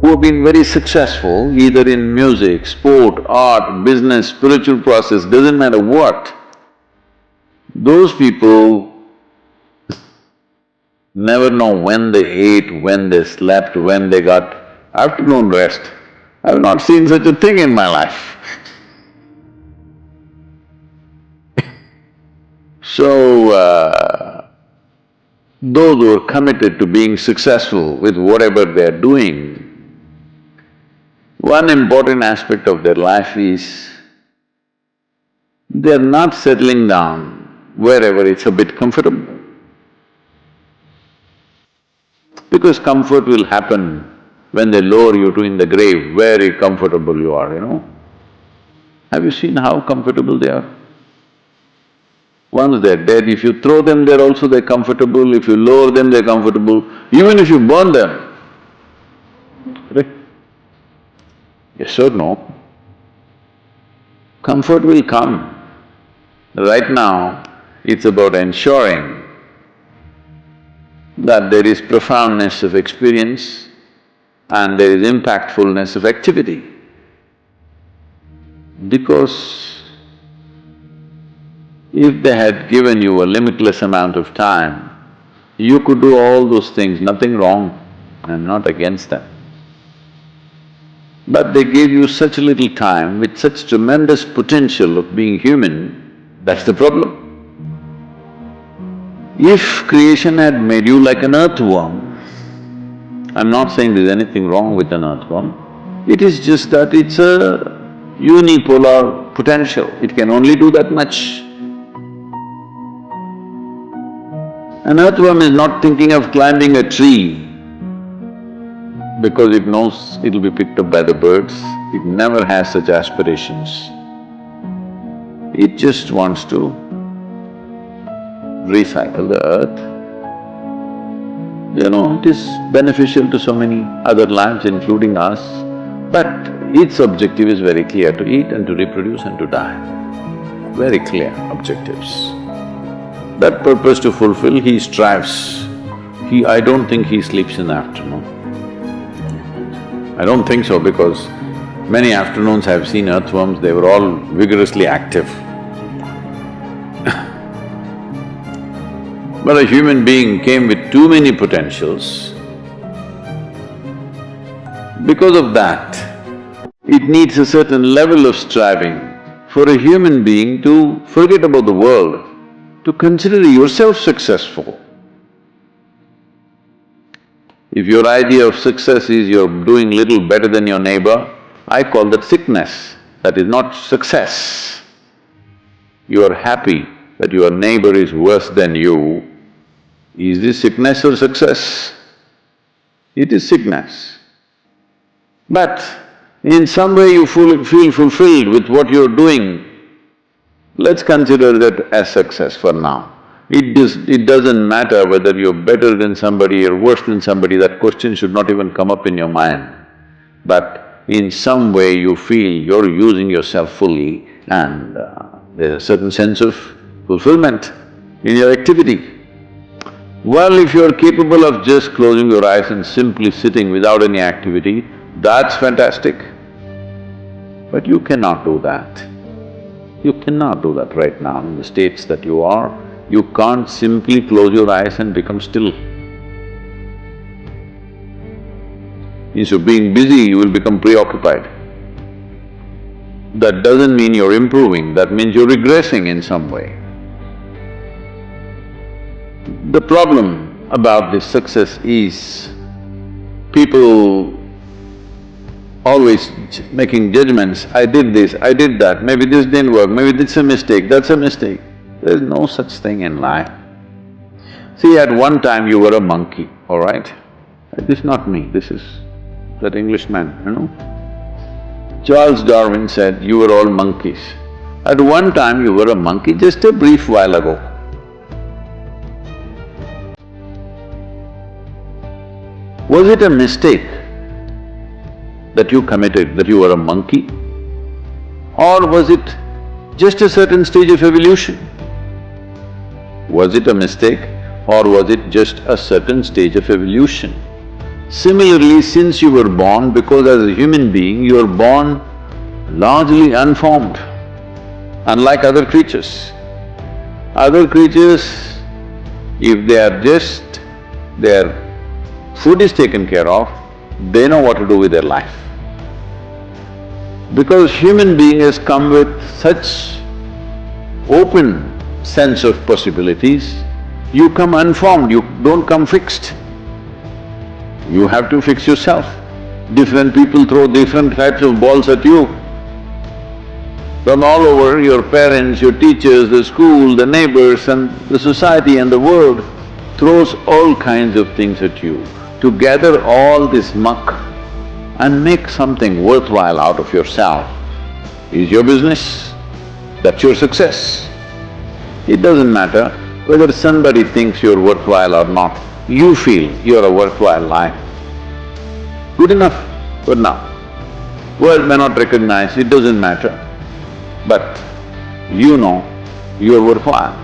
who have been very successful, either in music, sport, art, business, spiritual process, doesn't matter what, those people never know when they ate, when they slept, when they got afternoon rest. I've not seen such a thing in my life. So, those who are committed to being successful with whatever they're doing, one important aspect of their life is they're not settling down wherever it's a bit comfortable. Because comfort will happen when they lower you to in the grave, very comfortable you are, you know. Have you seen how comfortable they are? Once they're dead, if you throw them there also they're comfortable, if you lower them they're comfortable, even if you burn them. Right? Yes or no? Comfort will come. Right now, it's about ensuring that there is profoundness of experience and there is impactfulness of activity. Because if they had given you a limitless amount of time, you could do all those things, nothing wrong, I'm not against that. But they gave you such little time with such tremendous potential of being human, that's the problem. If creation had made you like an earthworm, I'm not saying there's anything wrong with an earthworm, it is just that it's a unipolar potential, it can only do that much. An earthworm is not thinking of climbing a tree because it knows it'll be picked up by the birds, it never has such aspirations. It just wants to recycle the earth. You know, it is beneficial to so many other lives including us, but its objective is very clear, to eat and to reproduce and to die. Very clear objectives. That purpose to fulfill, he strives. I don't think he sleeps in the afternoon. I don't think so because many afternoons I've seen earthworms, they were all vigorously active. But a human being came with too many potentials. Because of that, it needs a certain level of striving for a human being to forget about the world, to consider yourself successful. If your idea of success is you're doing little better than your neighbor, I call that sickness, that is not success. You are happy that your neighbor is worse than you. Is this sickness or success? It is sickness. But in some way you feel fulfilled with what you're doing, let's consider that as success for now. It doesn't matter whether you're better than somebody or worse than somebody, that question should not even come up in your mind. But in some way you feel you're using yourself fully and there's a certain sense of fulfillment in your activity. Well, if you're capable of just closing your eyes and simply sitting without any activity, that's fantastic. But you cannot do that. You cannot do that right now in the states that you are. You can't simply close your eyes and become still. Instead of being busy, you will become preoccupied. That doesn't mean you're improving, that means you're regressing in some way. The problem about this success is people always making judgments, I did this, I did that, maybe this didn't work, maybe this is a mistake, that's a mistake. There's no such thing in life. See, at one time you were a monkey, all right? This is not me, this is that Englishman, you know? Charles Darwin said, you were all monkeys. At one time you were a monkey, just a brief while ago. Was it a mistake that you committed, that you were a monkey? Or was it just a certain stage of evolution? Was it a mistake or was it just a certain stage of evolution? Similarly, since you were born, because as a human being, you are born largely unformed, unlike other creatures. Other creatures, if they are just… their food is taken care of, they know what to do with their life. Because human being has come with such open sense of possibilities, you come unformed, you don't come fixed. You have to fix yourself. Different people throw different types of balls at you. From all over, your parents, your teachers, the school, the neighbors and the society and the world throws all kinds of things at you. To gather all this muck and make something worthwhile out of yourself is your business. That's your success. It doesn't matter whether somebody thinks you're worthwhile or not, you feel you're a worthwhile life. Good enough, good now. World may not recognize, it doesn't matter, but you know you're worthwhile.